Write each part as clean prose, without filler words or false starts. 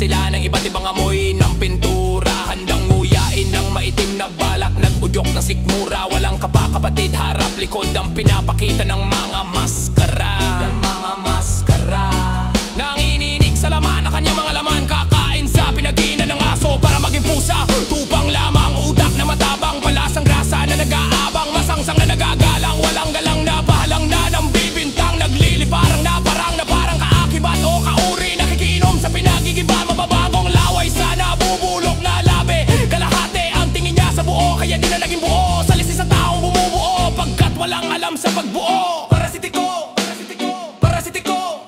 sila ng iba't ibang amoy ng pintura. Handang nguyain ng maitim na balak, nag-udyok ng sikmura. Walang kapakapatid, harap likod ang pinapakita ng mga maskara. Nanginginig sa laman na kanyang mga laman, kakain sa pinagina ng aso para maging pusa. Tupang lamang utak na matabang, palasang grasa na nag-aabang, masangsang na nagagalang, walang galang na pahalang na ng bibintang, nagliliparang na parang kaakibat o kauri, nakikinom sa pinagigiba, mababagong laway sa nabubulok na labi. Kalahati ang tingin niya sa buo, kaya di na naging buo. Sa lisis sa taong bumubuo, pagkat walang alam sa pagbuo. Parasitiko, parasitiko, parasitiko.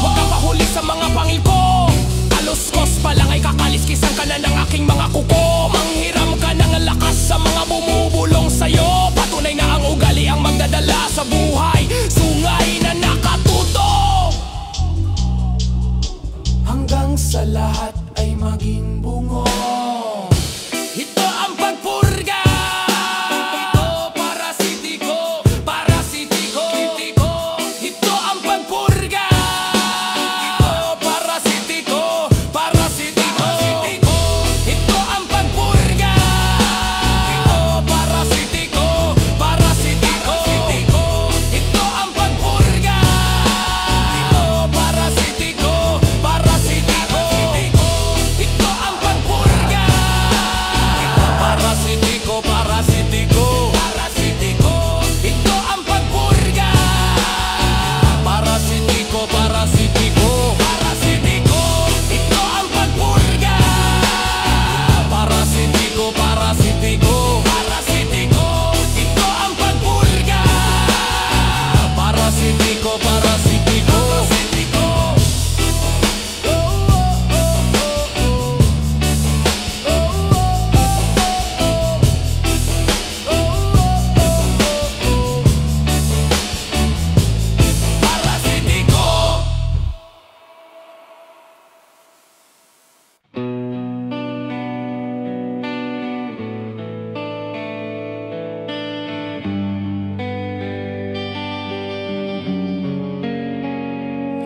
Huwag ka mahuli sa mga pangil ko, kaluskos pa lang ay kakaliskisan ka na ng aking mga kuko. Manghiram ka ng lakas sa mga bumubulong sa'yo. Patunay na ang ugali ang magdadala sa buhay, sungay na nakatuto, hanggang sa lahat ay maging bungo. Ito ang pagpurga. Ito parasitiko, parasitiko. Ito ang pagpurga. Ito parasitiko, parasitiko. Ito ang pagpurga. Ito parasitiko, parasitiko. Ito ang pagpurga. Ito parasitiko, parasitiko. Ito ang pagpurga. Parasitiko, parasitiko, parasitiko. Ito ang pagpurga. Parasitiko, parasitiko, parasitiko. Ito ang pagpurga. Parasitiko, parasitiko, parasitiko. Ito ang pagpurga. Parasitiko, parasitiko, parasitiko. Parasitiko.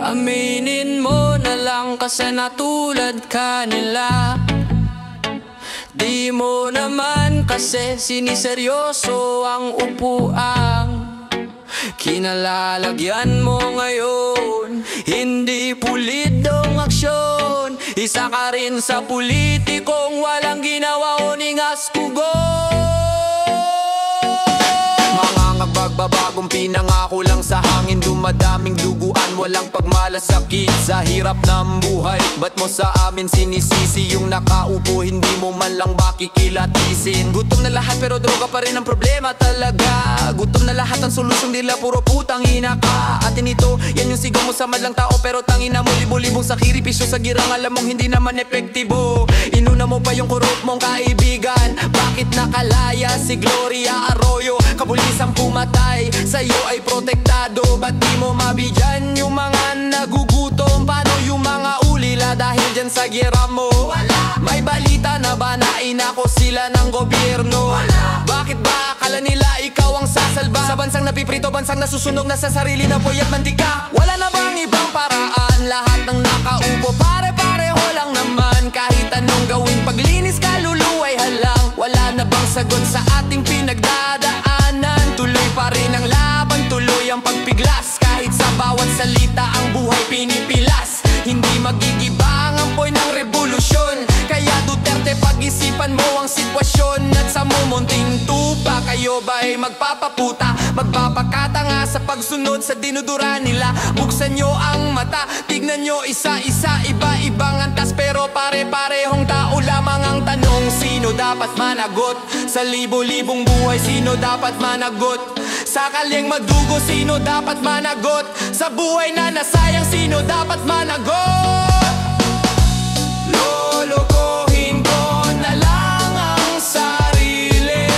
Aminin mo na lang kasi natulad ka nila. Di mo naman kasi siniseryoso ang upuang kinalalagyan mo ngayon. Hindi pulidong aksyon, isa ka rin sa politikong walang ginawa o ningas kugon. Bagbabagong pinangako lang sa hangin, dumadaming duguan, walang pagmalasakit sa hirap ng buhay. Ba't mo sa amin sinisisi yung nakaupo, hindi mo man lang bakikilatisin? Gutom na lahat pero droga pa rin ang problema talaga. Gutom na lahat ang solusyon nila, puro putang ina ka. Atin ito, yan yung sigaw mo sa madlang tao, pero tangina mo libo-libong sakripisyo sa girang, alam mong hindi naman epektibo. Inuna mo pa yung kurot mong kaibigan. Bakit nakalaya si Gloria Arroyo? Kabulisang pumatay, sa'yo ay protektado. Ba't di mo mabigyan yung mga nagugutom? Paano yung mga ulila dahil dyan sa gira mo? Wala. May balita na ba na inako sila ng gobyerno? Wala. Bakit ba akala nila ikaw ang sasalba? Sa bansang napiprito, bansang nasusunog na sa sarili na boy at mantika. Wala na bang ibang paraan? Lahat ng nakaupo pare-pareho lang naman. Kahit anong gawin, paglinis kaluluway halang. Wala na bang sagot sa ating pinagdadaanan? Tuloy pa rin ang laban, tuloy ang pagpiglas. Kahit sa bawat salita ang buhay pinipilas. Hindi magigibang ang boy ng revolusyon. Kaya Duterte, pag-isipan mo ang sitwasyon. At sa mumunting tupa, kayo ba ay magpapaputa? Magpapakatanga sa pagsunod sa dinudura nila. Buksan nyo ang mata, tignan nyo isa-isa, iba-ibang antas, pero pare-parehong tao lamang ang tanong. Sino dapat managot? Sa libo-libong buhay, sino dapat managot? Sa kalyeng madugo, sino dapat managot? Sa buhay na nasayang, sino dapat managot? Lolokohin ko na lang ang sarili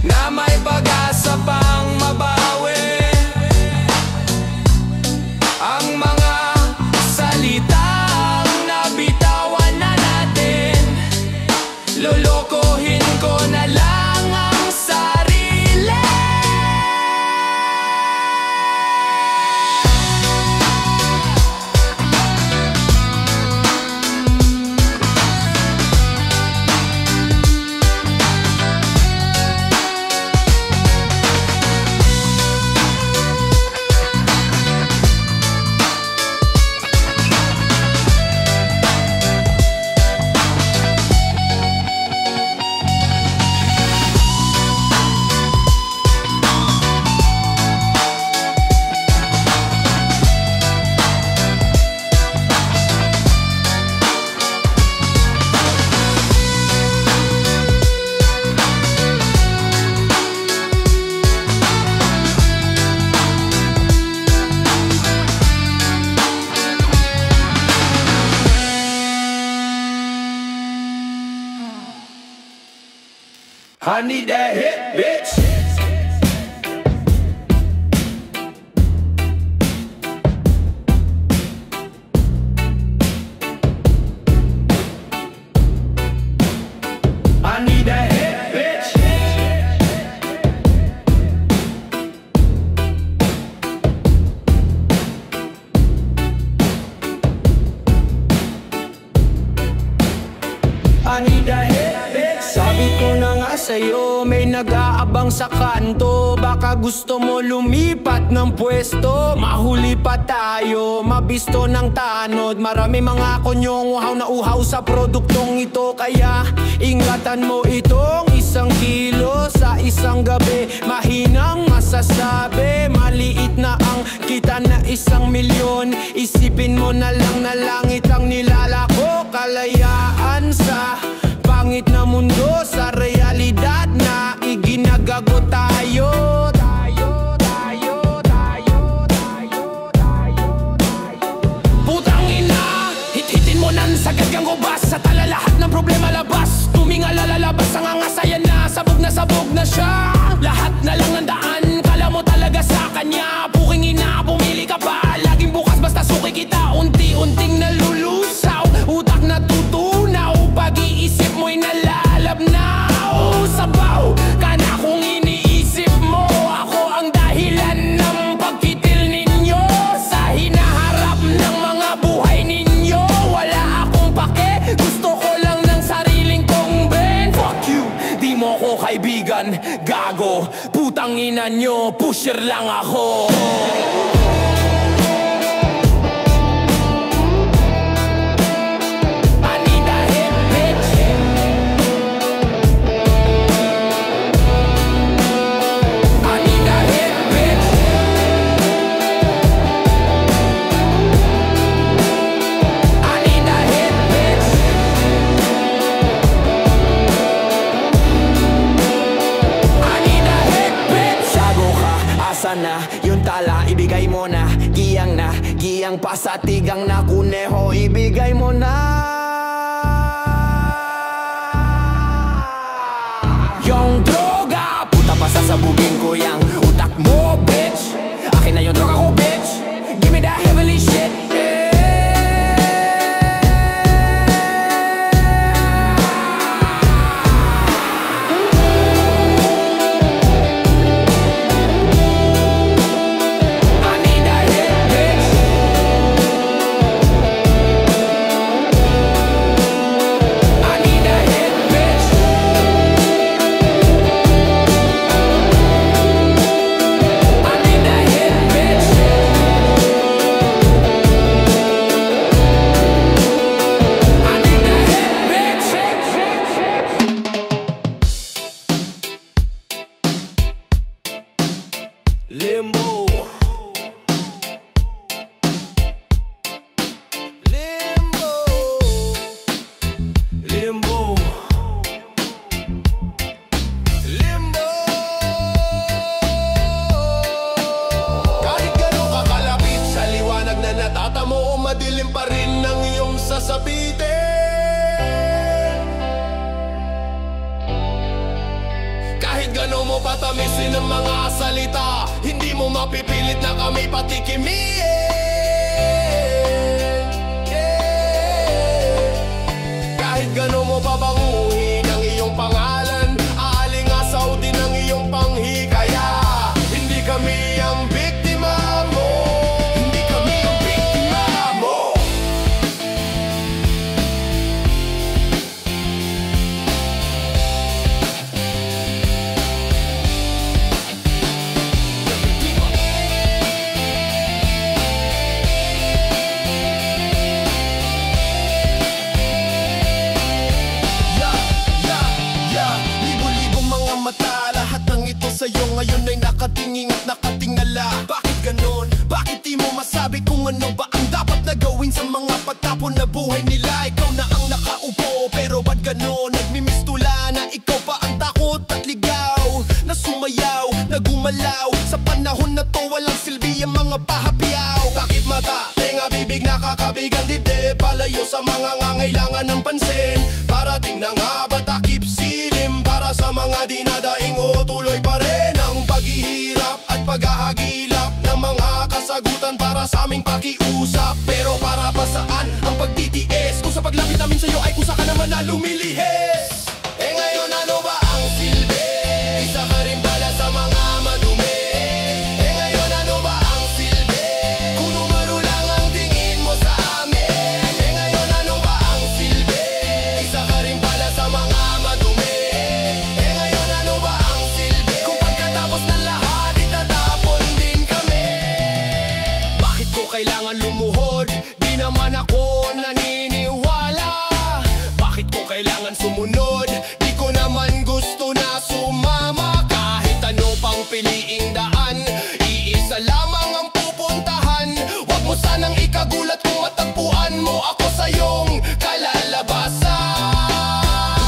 na may pag-asa pang mabawi ang mga salitang nabitawan na natin. Lolokohin ko na lang ang sarili. I need that hit, bitch. I need that hit, bitch. I need that hit, bitch. Sabi ko na nga sa'yo, may nag-aabang sa kanto. Baka gusto mo lumipat ng pwesto. Mahuli pa tayo, mabisto ng tanod. Marami mga konyong uhaw na uhaw sa produktong ito. Kaya ingatan mo itong 1 kilo sa isang gabi. Mahinang masasabi, maliit na ang kita na 1 milyon. Isipin mo na lang na langit ang nilalako. Kalayaan sa pangit na mundo, sa realidad na iginagago tayo. Putang ina, hit-hitin mo nan sa gagang ubas. Sa tala lahat ng problema labas. Tumingala lalabas ang angasayan na sabog na siya. Lahat na lang ng daan, kala mo talaga sa kanya. Puking ina, pumili ka pa. Laging bukas basta suki kita. Unti-unting nalulusaw, utak na tutunaw. Pag-iisip mo'y nalalabnaw. Sabaw ka na kung iniisip mo ako ang dahilan ng pagkitil ninyo. Sa hinaharap ng mga buhay ninyo, wala akong pake, gusto ko lang ng sariling kong ben. Fuck you, di mo ko kaibigan, gago. Putang ina nyo, pusher lang ako. Na yung tala, ibigay mo na. Giyang pa sa tigang na kuneho, ibigay mo na. Yung droga, puta pa sasabugin ko yang utak mo, bitch. Akin na yung droga ko, bitch. Give me that heavenly shit, Limbo. Limbo. Limbo. Limbo. Kahit gano'ng kakalapit sa liwanag na natatamo, madilim pa rin ang iyong sasabitin. Kahit gano'n mo patamisin ang mga salita, hindi mo mapipilit na kami patikimin. Kahit gano'n mo pabanguhin ang iyong pangalan, aalingasaw din ang iyong panghikaya. Hindi kami ang biktima mo. Hindi kami ang biktima mo. Sa'yo ngayon ay nakatingin at nakatingala. Bakit ganon? Bakit di mo masabi kung ano ba ang dapat na gawin sa mga patapon na buhay nila? Ikaw na ang nakaupo, pero ba't ganon? Nagmimistula na ikaw pa ang takot at ligaw, na sumayaw, na gumalaw. Sa panahon na to walang silbi ang mga pahapyaw. Bakit mata, tenga, bibig, nakakabigang dibdib, palayo sa mga ngangailangan ng pansin? Parating na nga ba takip silim para sa mga na dinadaing tuloy pa rin ang paghihirap at paghahagilap ng mga kasagutan para sa aming pakiusap. Pero para pa saan ang pagtitiis kung sa paglapit namin sa'yo ay kusa ka naman na lumilihis? Eh ngayon ano ba ang silbi? Isa ka rin pala sa mga madumi. Eh ngayon ano ba ang silbi? Kung numero lang ang tingin mo sa amin. Eh ngayon ano ba ang silbi? Isa ka rin pala sa mga madumi. Eh ngayon ano ba ang silbi? Kung pagkatapos ng lahat itatapon din kami. Bakit ko kailangan lumuhod? Di naman ako naniniwala. Bakit ko kailangan sumunod? Di ko naman gusto na sumama. Kahit ano pang piliing daan, iisa lamang ang pupuntahan. Huwag mo sanang ikagulat kung matagpuan mo ako sa iyong kalalabasan.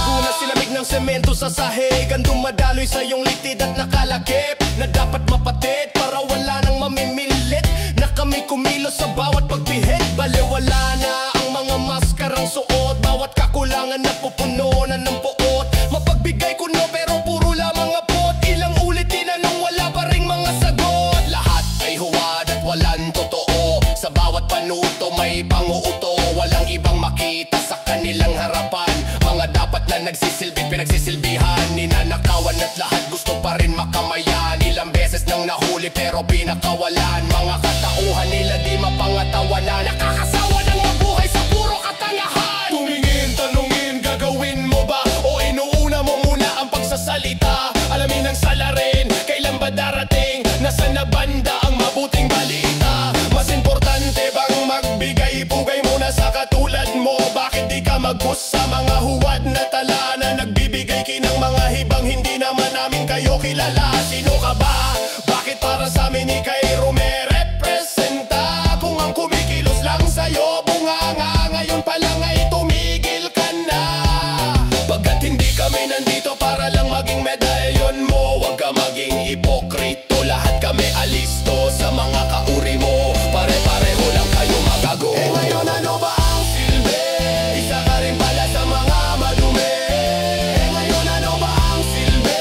Dugo na silamig ng semento sa sahig ang dumadaloy sa iyong litid at nakalakip na dapat mapatid para wala nang mamimilit na kami kumilos sa bawat pagpihit. Balewala na ang mga maskarang suot, bawat kakulangan na pupununan ng puot. Mapagbigay ko no pero puro lamang apot. Ilang ulit tinanong wala pa ring mga sagot. Lahat ay huwad at walang totoo. Sa bawat panuto may panguuto. Walang ibang makita sa kanilang harapan. Mga dapat na nagsisilbi pinagsisilbihan. Ninanakawan at lahat gusto pa rin makamayan. Ilang beses nang nahuli pero pinakawalan. Mga katauhan nila di mapangatawanan. Nakakasawa ng mabuhay sa puro katangahan. Tumingin, tanungin, gagawin mo ba? O inuuna mo muna ang pagsasalita? Alamin ang salarin, kailan ba darating? Nasaan na banda ang mabuting balita? Mas importante bang magbigay-bugay muna sa katulad mo? Bakit di ka mag-push sa mga huwad na tala na nagbibigay kinang mga hibang hindi naman namin kayo kilala? Sino ka ba? Bakit para sa amin ikay rumerepresenta? Kung ang kumikilos lang sa'yo bunganga, ngayon pa lang ay tumigil ka na. Pagkat hindi kami nandito para lang maging medalyon mo, huwag ka maging ipokrito. Lahat kami alisto sa mga kauri mo. Pare-pareho lang kayo magago. Eh ngayon ano ba ang silbi? Isa ka rin pala sa mga madumi. Eh ngayon ano ba ang silbi?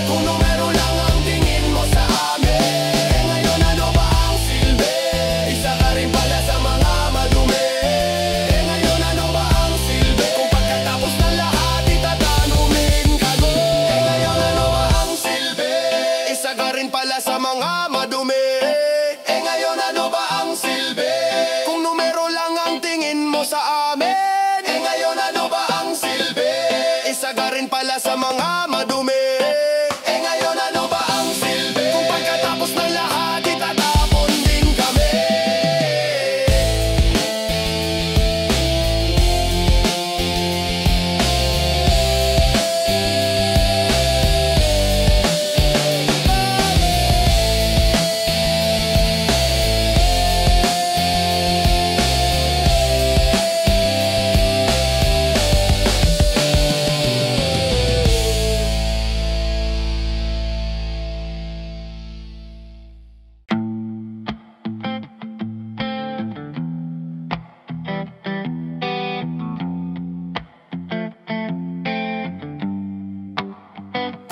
Kung numero lang ang tingin mo sa amin. Eh ngayon ano ba ang silbi? Isa ka rin pala sa mga madumi. Eh ngayon ano ba ang silbi? Kung pagkatapos ng lahat itatanumin kago. Eh ngayon ano ba ang silbi? Isa ka rin pala sa mga madumi. Eh ngayon ano ba ang silbi? Kung numero lang ang tingin mo sa amin. Eh ngayon ano ba ang silbi? Isa ka rin pala sa mga madumi. Eh ngayon ano ba ang silbi? Kung pagkatapos ng lahat itatapon din kami.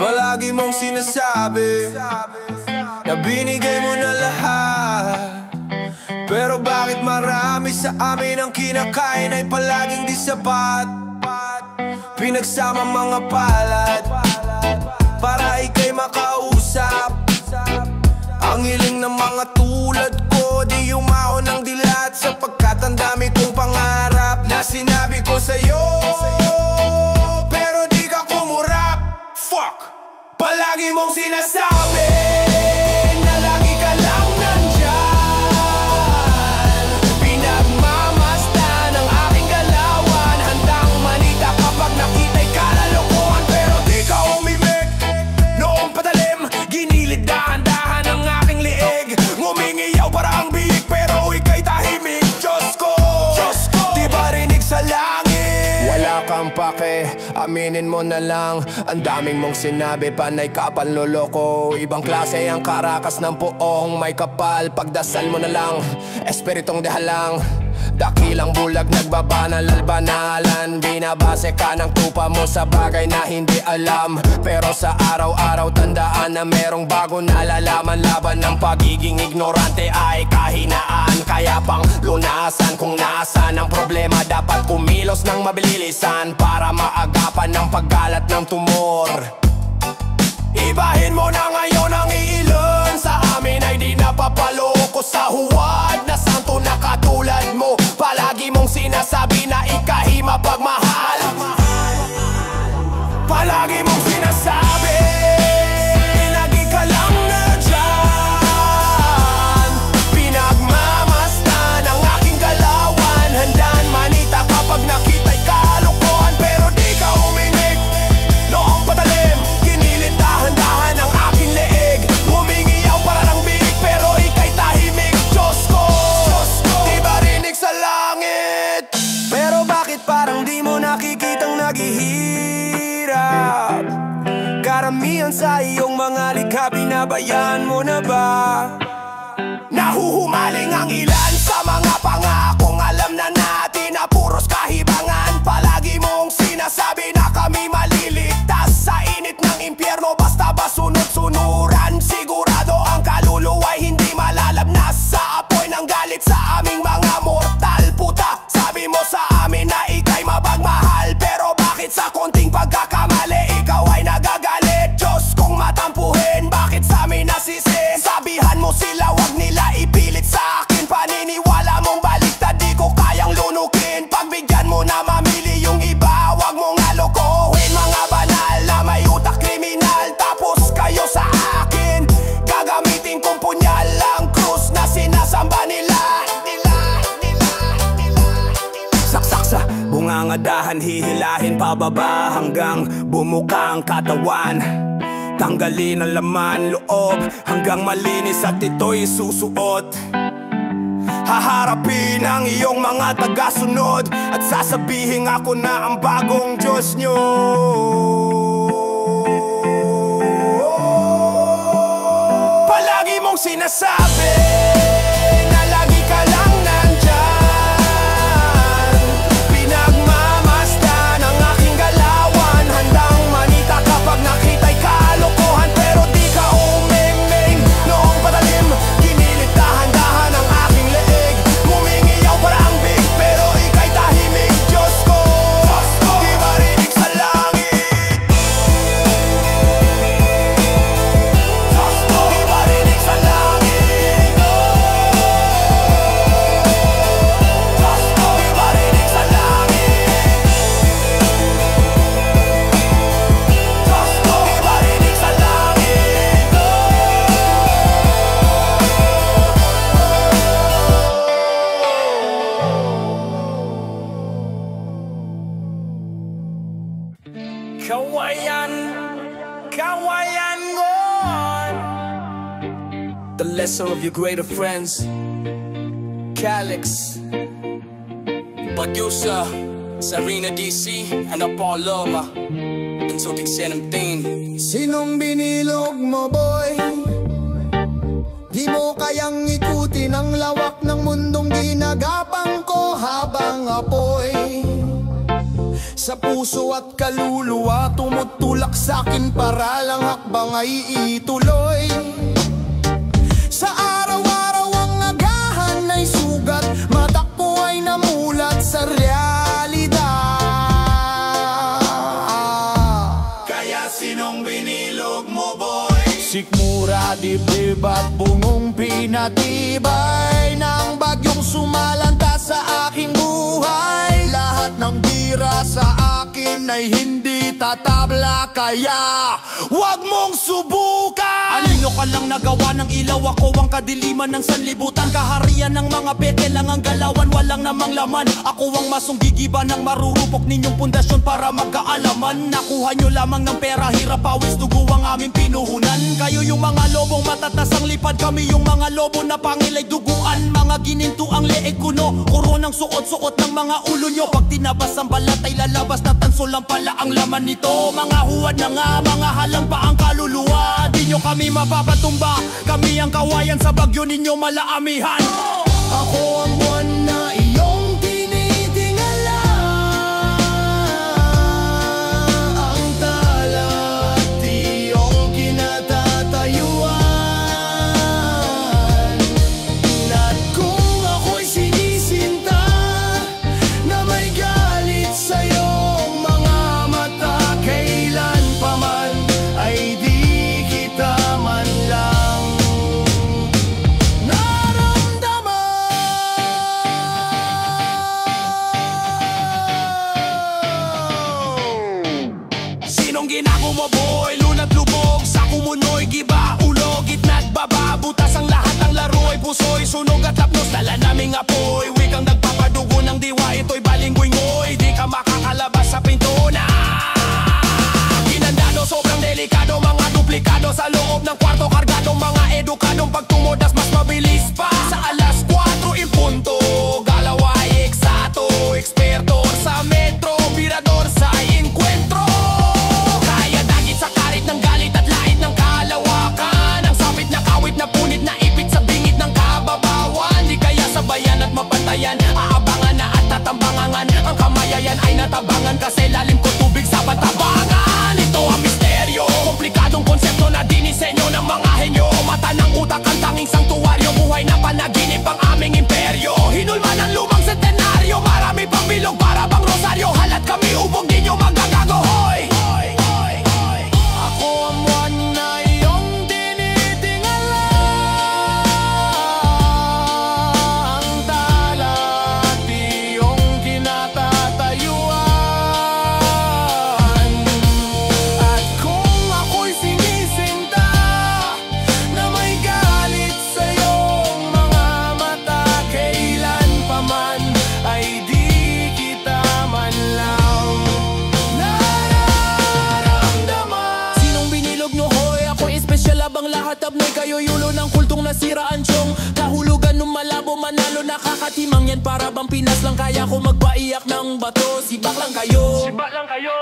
Palagi mong sinasabi na binigay mo na lahat. Pero bakit marami sa amin ang kinakain ay palaging di sapat? Pinagsama mga palad para ika'y makausap. Ang hiling ng mga tulad ko di yumaon ng dilat, sapagkat ang dami kong pangarap na sinabi ko sa'yo, pero di ka kumurap. Fuck! Palagi mong sinasabi na lagi ka lang nandyan. Pinagmamasdan ang aking galawan. Handang manita kapag nakita'y kalalokohan. Pero di ka umimik, noong patalim ginilid dahan-dahan ang aking liig. Ngumingiyaw para ang biig pero ika'y tahimik. Diyos ko, di ba rinig sa langit? Wala kang pake, aminin mo na lang. Ang daming mong sinabi, panay ka panloloko. Ibang klase ang karakas ng puong may kapal. Pagdasal mo na lang, espiritong dehalang. Dakilang bulag nagbabanal-banalan. Binabase ka ng tupa mo sa bagay na hindi alam. Pero sa araw-araw tandaan na merong bago nalalaman. Laban ng pagiging ignorante ay kahinaan. Kaya pang lunasan kung nasaan ang problema. Dapat kumilos ng mabilisan para maagapan ng pagkalat ng tumor. Ibahin mo na ngayon ang iilan. Sa amin ay di napapaloko sa huwad na santo na katulad mo. Palagi mong sinasabi na ika'y mapagmahal. Palagi mong sinasabi lagi ka lang nandyan. Pinagmamasdan ang aking galawan. Handaan manita kapag nakita'y kalokohan. Pero di ka uminig, noong patalim. Ginilit dahan-dahan ang aking leeg. Humingiyaw para ng biig, pero ika'y tahimik. Diyos ko, di ba rinig sa langit? Pero bakit parang di mo nakikitang naghihirap? Karamihan sa iyong mga likha, binabayan mo na ba? Nahuhumaling ang ilan sa mga pangakong alam na natin na puros kahibangan. Palagi mong sinasabi na kami maliligtas sa init ng impyerno basta ba sunod-sunuran. Sigurado ang kaluluwa'y hindi malalabnas sa apoy ng galit sa aming mga mortal. Puta, sabi mo sa amin na ika'y mapagmahal, pero bakit sa konting pagkakamali ikaw ay nagagalit? Diyos kong matampuhin, bakit sa amin nasisi? Sabihan mo sila wag nila ipilit sa akin. Paniniwala mong baliktad, di ko kayang lunukin. Pagbigyan mo na mamili yung iba, wag mong alokohin. Mga banal na may utak kriminal, tapos kayo sa akin gagamitin kong punyal ang krus na sinasamba nila. Saksak sa bungangadahan, hihilahin pababa hanggang bumuka ang katawan. Tanggalin ang laman loob hanggang malinis at ito'y susuot. Haharapin ang iyong mga tagasunod at sasabihin ako na ang bagong Diyos nyo. Palagi mong sinasabi na lagi ka lang nandyan. Pinagmamasdan ang aking galawan. Handang manita kapag nakita'y kalokohan, pero di ka umiming. Noong patalim, ginilit dahan-dahan ang aking leeg. Humingiyaw para ang big, pero ika'y tahimik. Diyos ko, di marinig sa langit. Diyos ko, di marinig sa langit. Diyos ko, di marinig sa langit. Diyos ko, di marinig sa langit. Kawayan, kawayan ngon. The lesser of your greater friends, Calix, Producer, Sarina DC, and Apollo, until the same thing. Sinong binilog mo, boy? Di mo kayang ikutin ang lawak ng mundong ginagapang ko habang apoy. Sa puso at kaluluwa tumutulak sa'kin para lang hakbang ay ituloy. Sa araw-araw ang agahan ay sugat, matakbo ay namulat sa realidad. Kaya sinong binilog mo, boy? Sikmura, dibdib at bungong pinatibay ng bagyong sumalanta sa aking buhay. Lahat ng bira sa akin ay hindi tatabla, kaya wag mong subukan. Anino ka lang nagawa ng ilaw, ako ang kadiliman ng sanlibutan. Kaharian ng mga peke lang ang galawan, walang namang laman. Ako ang masunggigiba ng marurupok ninyong pundasyon para magkaalaman. Nakuha nyo lamang ng pera, hirap, pawis, dugo ang aming pinuhunan. Kayo yung mga lobong matatas ang lipad, kami yung mga lobo na pangilay duguan. Mga gininto ang leeg kuno, koronang suot-suot ng mga ulo nyo. Pag tinabas ang balat ay lalabas na tanso lang pala ang laman nito. Mga huwad na nga, mga halang pa ang kaluluwa. Di nyo kami mapapatumba, kami ang kawayan sa bagyo ninyo malaamihan. Ako ang buwan na iyong yan ay natabangan, kasi lalim ko tubig sa batabangan. Ito ang misteryo, komplikadong konsepto na dinisenyo ng mga henyo. Mata ng utak ang tanging sangtuwaryo, buhay na panaginip ang aming imperyo. Hinulma ng lumang sentenaryo, marami pang bilog para bang rosaryo. Halat kami ubog, di nyo magagago, hoy! Ako ang buwan na iyong tinitingala, ang tala at iyong kinatatayuan. At kung ako'y sinisinta na may galit sa iyong mga mata, kailan pa man ay di kita man lang nararamdaman. Sinong binilog nyo, hoy? Ako'y espesyal, abang lahat abnoy. Kayo yulo ng kultong nasiraan siyong kahulugan nung malabo manalo. Nakakatimang yan, para bang Pinas lang kaya ko magpaiyak ng bato. Sibak lang kayo,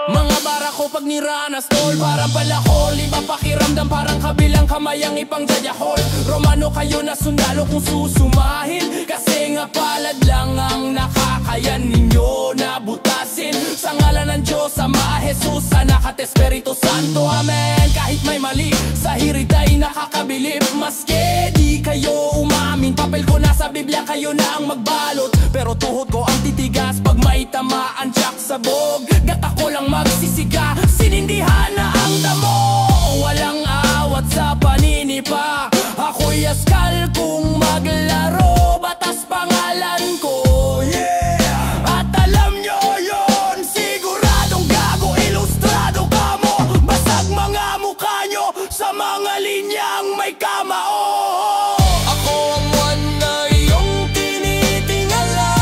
mga bara ko pag niranas tol. Para balakol, iba pakiramdam, parang kabilang kamay ang ipang jadyahol. Romano kayo na sundalo kung susumahin, kasi nga palad lang ang nakakayan ninyo na butasin. Sa ngalan ng Diyos, Ama, Jesus, Anak at Espiritu Santo, Amen. Kahit may mali, sa hirit ay nakakabilib, maski di kayo umamin. Papel ko nasa Biblia, kayo na ang magbalot, pero tuhod ko ang titigas pag may tamaan tsak sabog. Gata ko lang magsisiga, sinindihan na ang damo. Walang awat sa paninipa, ako'y askal kung maglaro. Batas pangalan ko, yeah! At alam nyo yon, siguradong gago, ilustrado ka mo. Basag mga mukha nyo sa mga linyang may kamao. Ako ang buwan na iyong tinitingala,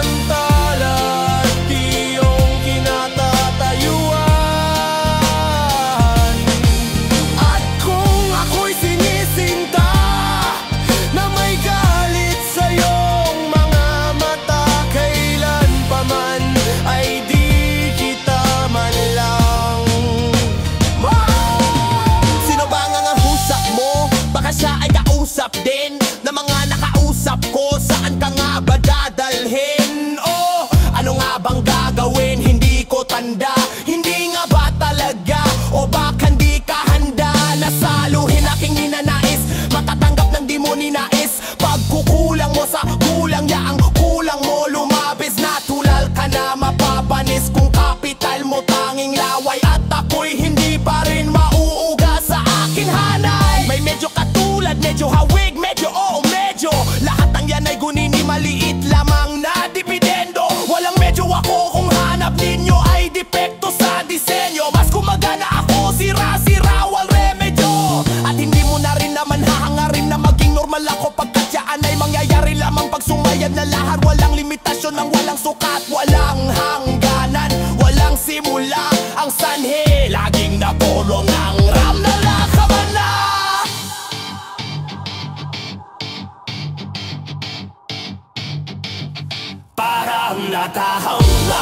ang tala at iyong kinatatayuan. At kung ako'y sinisinta na may galit sa iyong mga mata, kailan pa man ay di kita man lang. Sino ba nga ang husap mo? Baka siya ay kausap din na mga nakausap ko. Saan ka nga ba dadalhin? Oh, ano nga bang gagawin? Hindi ko tanda, hindi nga ba talaga? O baka hindi ka handa na saluhin aking ninanais, matatanggap ng di mo ninais. Pagkukulang mo sa kulang niya, ang kulang mo lumabis. Natural ka na mapapanis kung kapital mo tanging laway. At ako'y hindi pa rin mauuga sa aking hanay. May medyo katulad, medyo hawig, medyo oo, medyo. Lahat ng yan ay gunini, maliit lamang na dipidendo. Walang medyo ako kung hanap ninyo ay depekto sa disenyo. Mas gumagana ako, sira-sira, wal remedyo. At hindi mo na rin naman hahangarin na maging normal ako, pagkat yan ay mangyayari lamang pag sumayad na lahat. Walang limitasyon ng walang sukat, walang hangganan, walang simula. Ang sanhi, laging napuro ng ram na lakaban na. Parang natahanga.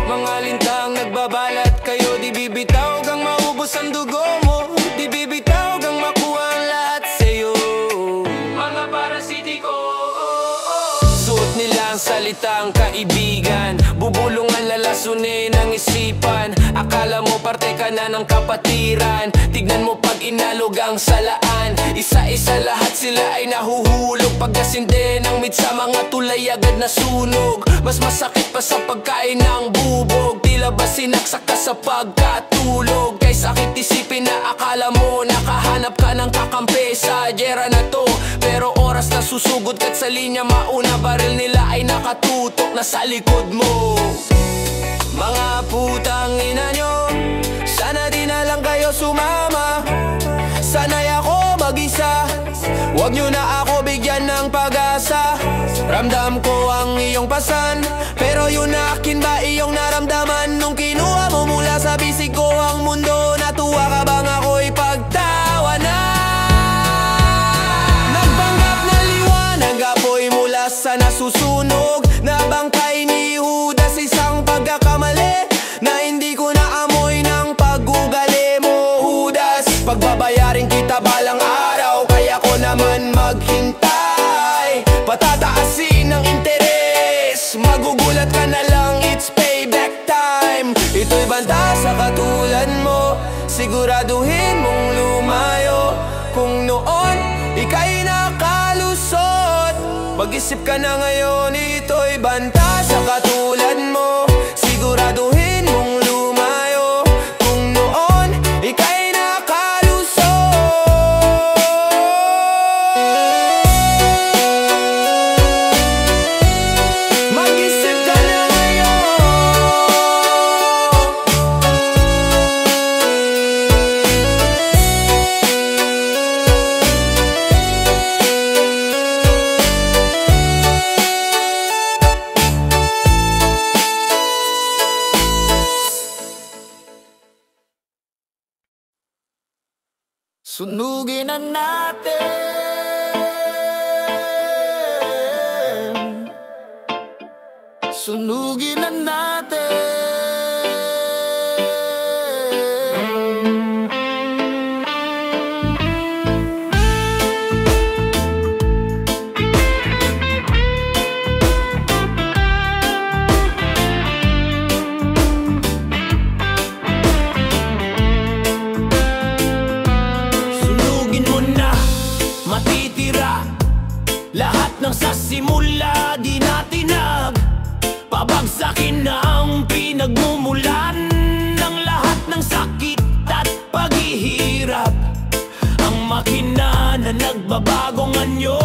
Mga lintang nagbabalat kayo, di bibitaw gang maubos ang dugo mo, di bibitaw gang makuha ang lahat sa'yo. Mga parasitiko, suot nila ang salitang kaibigan, bubulungan lalasunin ang isipan. Akala mo parte ka na ng kapatiran, tignan mo pag inalog ang salaan. Isa-isa lahat sila ay nahuhulog, pagkasinde ng mit sa mga tulay agad na sunog. Mas masakit pa sa pagkain ng bubog, tila ba sinaksak ka sa pagkatulog. Kay sakit isipin na akala mo nakahanap Hanap ka ng kakampi sa gera na to, pero oras na susugod ka't sa linya mauna, baril nila ay nakatutok na sa likod mo. Mga putang ina nyo, sana di na lang kayo sumama. Sanay ako mag-isa, wag nyo na ako bigyan ng pag-asa. Ramdam ko ang iyong pasan, pero yun akin ba iyong naramdaman? Nung kinuha mo mula sa bisig ko ang mundo, natuwa ka bang ako'y pagtawanan? Nagpanggap na liwanag, apoy mula sa nasusunog, na bangkay ni Judas, isang pagkakamali na hindi ko naamoy ng pag-ugali mo, Judas. Pagbabayarin kita balang araw, kaya ko naman maghintay. Patataasin ang interes, magugulat ka na lang, it's payback time. Ito'y banta sa katulad mo, siguraduhin mong lumayo. Kung noon ika'y nakalusot, mag-isip ka na ngayon. Ito'y banta sa katulad mo, siguraduhin mong lumayo. Kung noon ika'y nakalusot, mag-isip ka na ngayon. Sunugin na natin, sunugin na natin. Sunugin mo na, matitira lahat ng sa simula di natinag. Pabagsakin na ang pinagmumulan ng lahat ng sakit at paghihirap. Ang makina na nagbabagong anyo,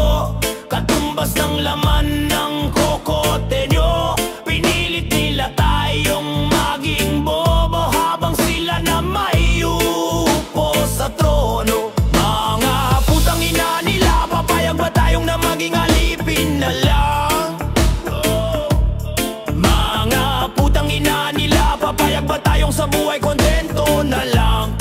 katumbas ng laman ng kokote nyo. Pinilit nila tayong maging bobo habang sila na may upo sa trono. Mga putang ina nila, papayag ba tayong na maging alipin na lang? Mga putang ina nila, papayag ba tayong sa buhay kontento na lang?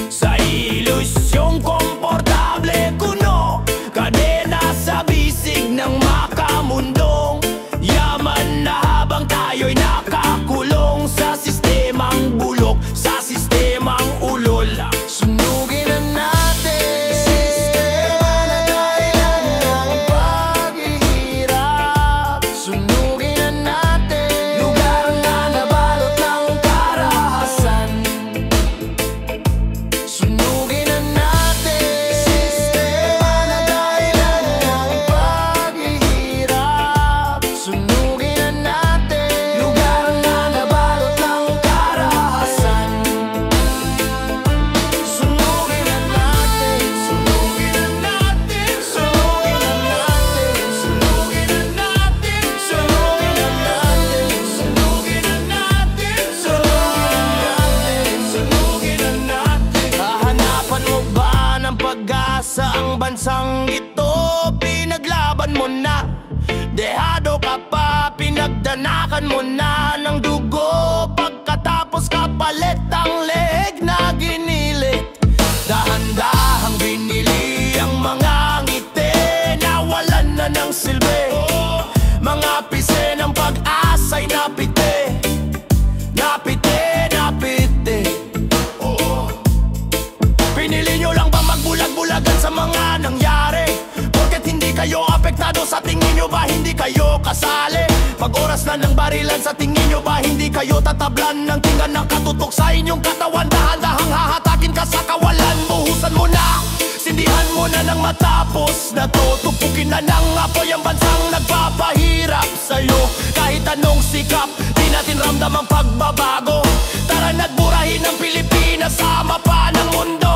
Sa ilusyong komportable kuno, kadena sa bisig ng makamundong yaman na habang tayo'y nakakulong sa sistemang bulok, sa sistemang ulol. Sunugin na natin sistema na dahilan ng paghihirap. Sunugin na natin lugar na nabalot ng karahasan. Sunugin na natin sistema na dahilan ng paghihirap. Sunugin na natin lugar na nabalot ng karahasan. Sunugin na natin, sunugin na natin, sunugin na natin, sunugin na natin, sunugin na natin, sunugin na natin, sunugin na natin. Hahanapan mo ba ng pag-asa ang bansang ito? Pinaglaban mo na, dehado ka pa, pinagdanakan mo na ng dugo. Pagkatapos kapalit ang leeg na ginilit, dahan-dahang binili ang mga ngiti, nawalan na ng silbi. Mga pise ng pag-asa'y napite, napite, napite. Pinili nyo lang ba magbulag-bulagan sa mga nangyari? Porket hindi kayo apektado, sa tingin nyo ba hindi kayo kasali? Pag oras na ng barilan, sa tingin nyo ba hindi kayo tatablan ng tinggan ng katutok sa inyong katawan? Dahan-dahang hahatakin ka sa kawalan. Buhusan mo na, sindihan mo na nang matapos na to. Tupukin na ng apoy ang bansang nagpapahirap sa'yo. Kahit anong sikap, di natin ramdam ang pagbabago. Tara nagburahin ng Pilipinas sa mapa ng mundo.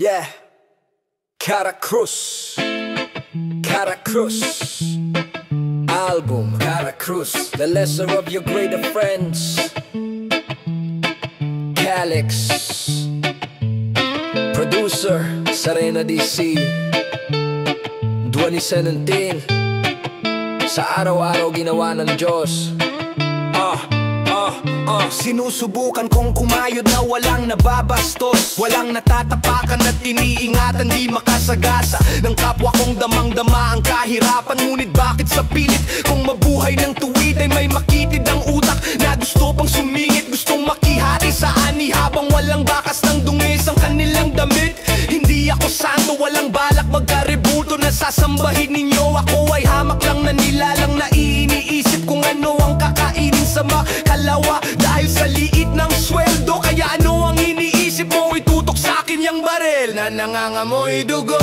Yeah, Caracruz, Caracruz album, Caracruz, the lesser of your greater friends. Calix, producer, Serena DC. 2017, sa araw-araw ginawa ng Diyos. Sinusubukan kong kumayod na walang nababastos, walang natatapakan at iniingatan, di makasagasa ng kapwa kong damang-dama ang kahirapan. Ngunit bakit sa pilit kung mabuhay ng tuwid ay may makitid ang utak na gusto pang sumingit, gustong makihati sa ani habang walang bakas ng dungis ang kanilang damit. Hindi ako santo, walang balak magkarebuto na sasambahin ninyo. Ako ay hamak lang na nilalang na iniisip kung ano ang kakainin sa makalawa. Dahil sa liit ng sweldo, kaya ano ang iniisip mo? Itutok sa akin yung barel na nangangamoy dugo.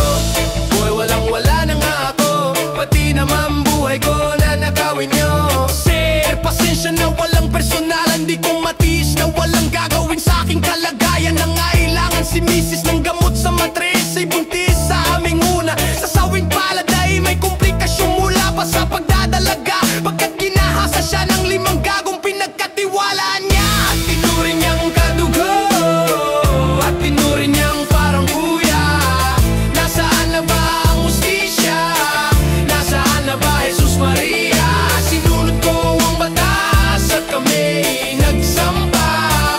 Boy, walang-wala na nga ako, pati naman buhay ko na nakawin nyo. Sir, pasensya na walang personalan, di ko matiis na walang gagawin sa aking kalagayan. Nangailangan si misis ng gamot sa matres, ay buntis sa aming una. Sa sawing palad ay may komplikasyon mula pa sa pagdadalaga, pagkat ginahasa siya ng 5 gagong pinagkatiwalaan niya. At tinuring niyang kadugo, at tinuring niyang parang kuya. Nasaan na ba ang hustisya? Nasaan na ba Jesus Maria? Sinunod ko ang batas at kami nagsampa,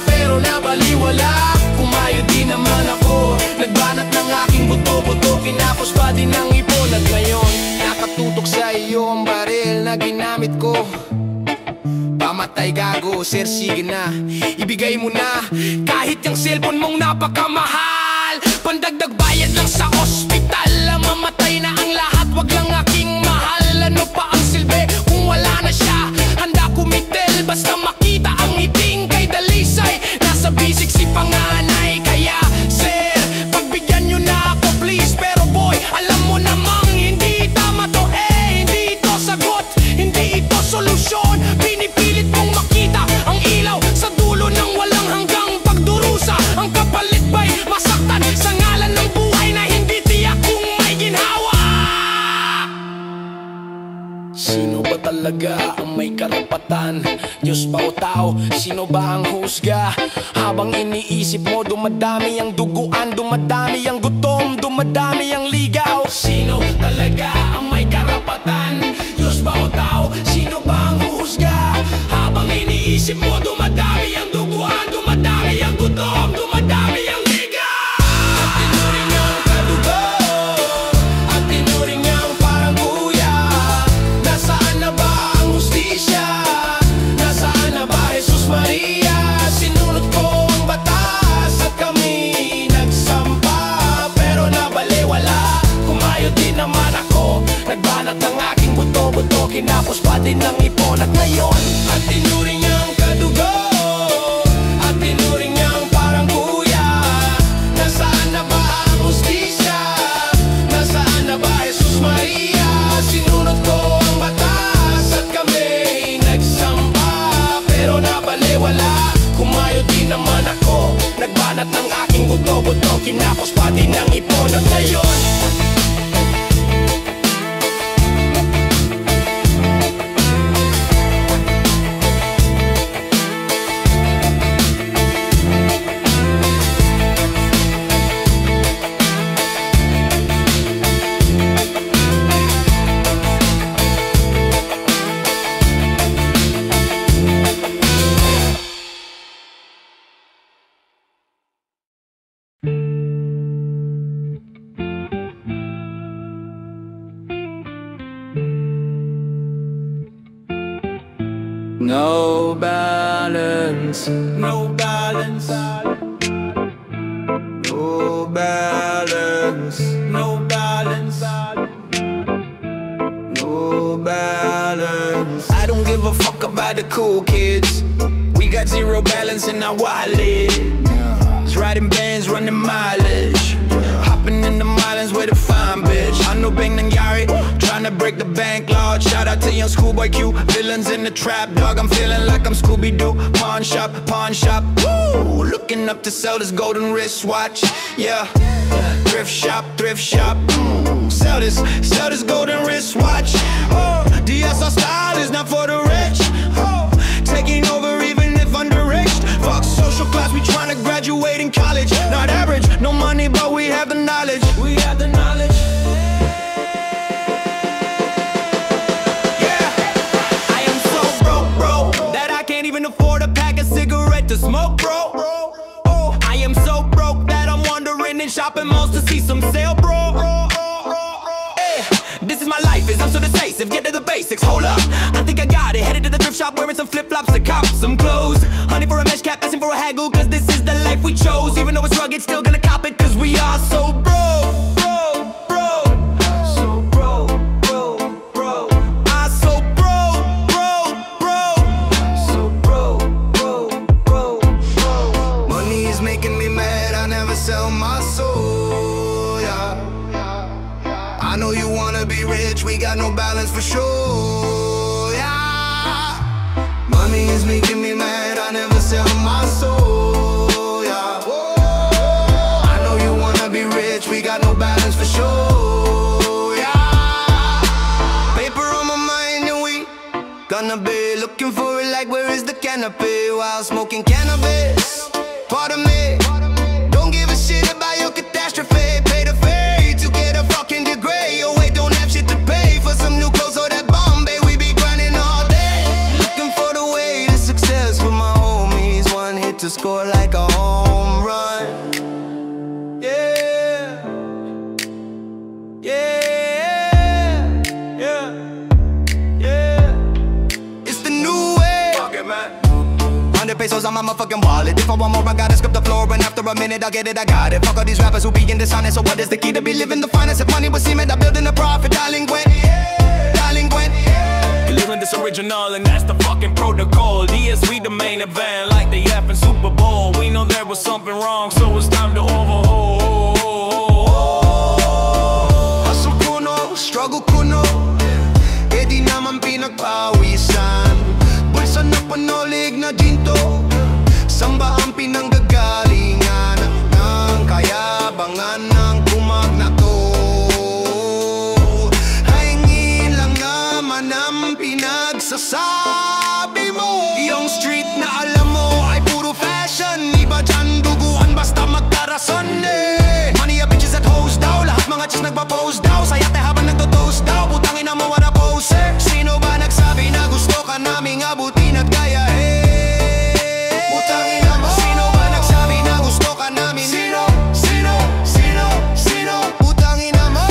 pero nabaliwala. Kumayo din naman ako, nagbanat ng aking buto-buto, kinapos pa din ng ipon. At ngayon, nakatutok sa iyo ang baril na ginamit ko. Pamatay gago, sir, sige na, ibigay mo na. Kahit yung cellphone mong napakamahal, pandagdag bayad lang sa ospital. Mamatay na ang lahat, wag lang aking mahal. Ano pa ang silbi kung wala na siya? Handa kumitel, basta makita ang ngiting kay Dalisay. Nasa bisik si panganay, kaya sir, pagbigyan nyo na ako please. Pero boy, alam mo namang hindi tama to, hindi ito sagot, hindi ito solusyon. Pinipilit mong makita ang ilaw sa dulo ng walang hanggang pagdurusa. Ang kapalit ba'y masaktan sa ngalan ng buhay na hindi tiyak kung may ginhawa? Sino ba talaga ang may karapatan? Diyos ba o tao? Sino ba ang husga? Habang iniisip mo, dumadami ang duguan, dumadami ang gutom, dumadami ang ligaw. Sino talaga ang may karapatan? Diyos ba o tao? Sino ba ang husga? Habang iniisip mo, dumadami ang duguan, dumadami ang gutom, dumadami ang ligaw. At tinuring niyang kadugo, at tinuring niyang parang kuya. Nasaan na ba ang hustisya? Nasaan na ba Jesus Maria? Sinunod ko ang batas at kami nagsampa, pero nabaliwala. Kumayo din naman ako, nagbanat ng aking buto-buto, kinapos pa din ng ipon. At ngayon, at tinuring niyang kadugo, at tinuring niyang parang kuya. Nasaan na ba ang hustisya? Nasaan na ba Jesus Maria? Sinunod ko ang batas at kami nagsampa, pero nabaliwala. Kumayo din naman ako, nagbanat ng aking buto-buto, kinapos pa din ng ipon. At ngayon, No balance, no balance, No balance, no balance, no balance. I don't give a fuck about the cool kids. We got zero balance in our wallet. It's riding bands, running mileage, hopping in the mileage is where to find, bitch. Ano bang nangyari? Trying to break the bank law. Shout out to young schoolboy Q. Villains in the trap, dog. I'm feeling like I'm Scooby-Doo. Pawn shop, woo. Looking up to sell this golden wristwatch. Yeah, thrift shop, sell this golden wristwatch. Oh, DSR style is not for the rich. Oh, taking over even if underage. Fuck social class, we tryna graduate in college. Not average, no money, but we have the knowledge. We have the knowledge. Yeah, I am so broke, bro, that I can't even afford a pack of cigarette to smoke, bro. Oh, I am so broke that I'm wandering in shopping malls to see some sale, bro. This is my life, I'm so decisive, get to the basics, hold up. I think I got it, headed to the thrift shop, wearing some flip-flops to cop some clothes. Honey for a mesh cap, asking for a haggle, cause this is the life we chose. Even though it's rugged, still gonna cop it, cause we are so broke. So broke. I'm so broke. Money is making me mad, I never sell my soul, yeah. I know you wanna be rich, we got no balance for sure, yeah. Money is making me mad, I never sell my soul, yeah. I know you wanna be rich, we got no balance for sure, yeah. Paper on my mind and we gonna be looking for it like where is the canopy while smoking cannabis. Pardon me, don't give a shit about your catastrophe. Pay the fee to get a fucking degree. Oh wait, don't have shit to pay for some new clothes or that Bombay. We be grinding all day, looking for the way to success for my homies. One hit to score like a home run. Yeah, yeah, yeah, yeah. It's the new way. Fuck it, man. 100 pesos on my motherfucking wallet. If I want more, I gotta scrub the floor. And after a minute, I'll get it, I got it. Fuck all these rappers who being dishonest. So what is the key to be living the finest? If money was cement, I'm building a profit. Delinquent. You're living this original and that's the fucking protocol. DSV the main event like the effing Super Bowl. We know there was something wrong, so it's time to overhaul. Hustle kuno, struggle kuno. Eh di naman pinagpawisan. Bulsa na panolig na ginto. Samba ang pinanggagalingan ng kayabangan ng kumag na to. Haingin lang naman ang pinagsasabi mo. Yung street na alam mo ay puro fashion. Iba dyan duguan basta magkarason eh. Money a bitches at hoes daw. Lahat mga chicks nagpa-pose daw. Sayate habang nagtotoast daw. Putangin na mo wala poser. Sino ba nagsabi na gusto ka naming abutin at gayahin? Putangin na mo. Sino ba nagsabi na gusto ka namin? Sino? Putangin na mo.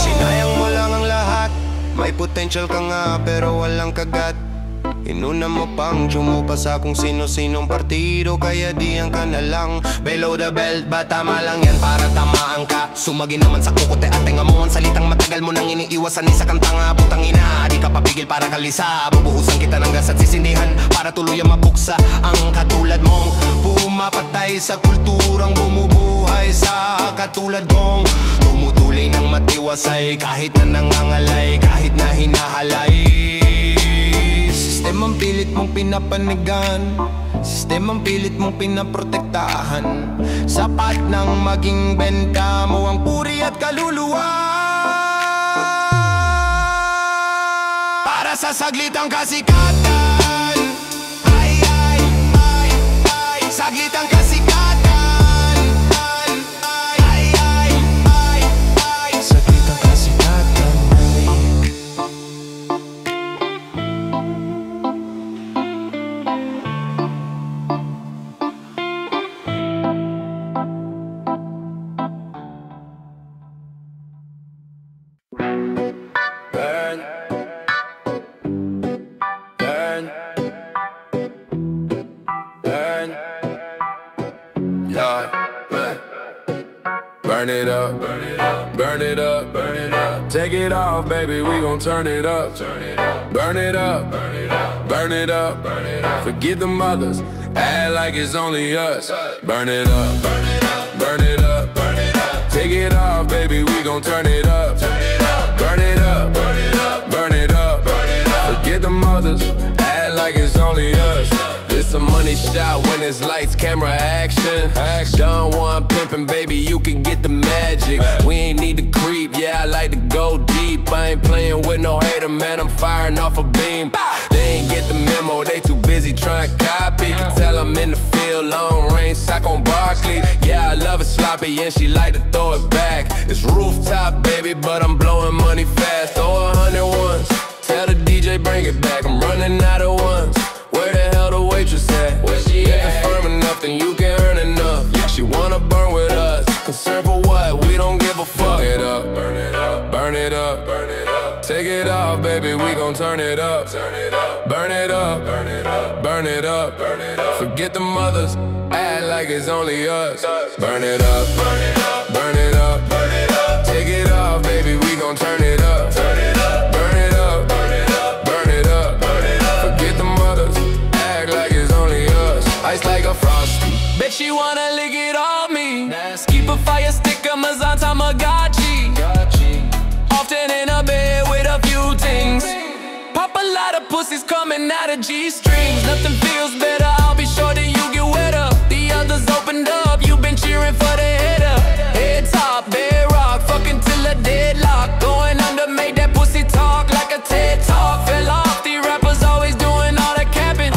Sinayang mo lang ang lahat. May potential ka nga pero walang kagat. Inuna mo pang jumupa sa kung sino-sinong partido. Kaya diyan ka na lang. Below the belt ba tama lang yan para tamaan ka? Sumagi naman sa kukote at tenga mo. Ang salitang matagal mo nang iniiwasan. Isa kang tanga, putang ina. Di ka papigil para kalisa. Bubuhusan kita ng gas at sisindihan para tuluyan mabuksa ang katulad mong pumapatay sa kulturang bumubuhay sa katulad kong tumutuloy ng matiwasay. Kahit na nangangalay, kahit na hinahalay. Sistemang pilit mong pinapanigan, sistemang pilit mong pinaprotektahan. Sapat nang maging benta mo ang puri at kaluluwa. Para sa saglitang kasikatan. Ay, ay, ay, ay. Saglitang kasikatan. Ay, ay, ay, ay. Saglitang kasikatan. Burn it up, burn it up, burn it up, burn it up. Take it off, baby, we gon' turn it up. Burn it up, burn it up, burn it up, burn it up. Forget the mothers, act like it's only us. Burn it up, burn it up, burn it up, burn it up. Take take it off, baby, we gon' turn it up. Burn it up, burn it up, burn it up. Forget the mothers, act like it's only us. It's a money shot when it's lights, camera, action. Done one pimpin', baby, you can get the magic. We ain't need to creep, yeah, I like to go deep. I ain't playing with no hater, man, I'm firing off a beam. They ain't get the memo, they too busy trying to copy. Can tell I'm in the field, long range, sock on Barkley. Yeah, I love it sloppy and she like to throw it back. It's rooftop, baby, but I'm blowing money fast. Throw 100 ones, tell the DJ bring it back. I'm running out of ones. Where the hell the waitress at? Where she at? Confirm enough, then you can earn enough. She wanna burn with us. Concerned for what? We don't give a fuck. Burn it up, burn it up, burn it up, burn it up. Take it off, baby, we gon' turn it up. Turn it up, burn it up, burn it up, burn it up, burn it up. Forget the mothers, act like it's only us. Burn it up, burn it up, burn it up, burn it up. Take it off, baby, we gon' turn it up. Turn it up, burn it up, burn it up, burn it up, burn it up. Forget the mothers, act like it's only us. Ice like a frosty. Bet she wanna lick it on me. Keep a fire stick, Amazon Tamagotchi. Often in a bed with a few things. Pop a lot of pussies coming out of G-strings. Nothing feels better, I'll be sure that you get wetter. The others opened up, you've been cheering for the header. Head top, bedrock, fucking till a deadlock. Going under, made that pussy talk like a TED Talk. Fell off, the rappers always doing all that capping.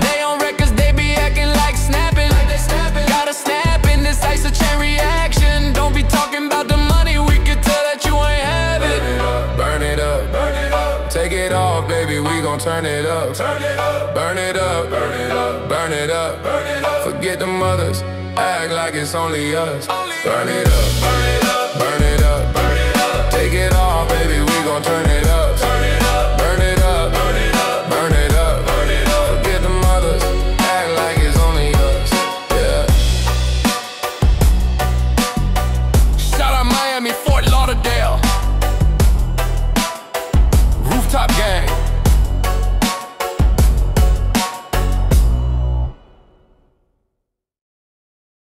They on records, they be acting like snapping. Gotta snap in this ice a chain reaction. Don't be talking about the money, we can tell that you ain't have it. Burn it up, burn it up. Take it off, baby, we gon' turn it up. Turn it up, burn it up, burn it up, burn it up, burn it up. Forget the mothers, act like it's only us. Burn it up, burn it up.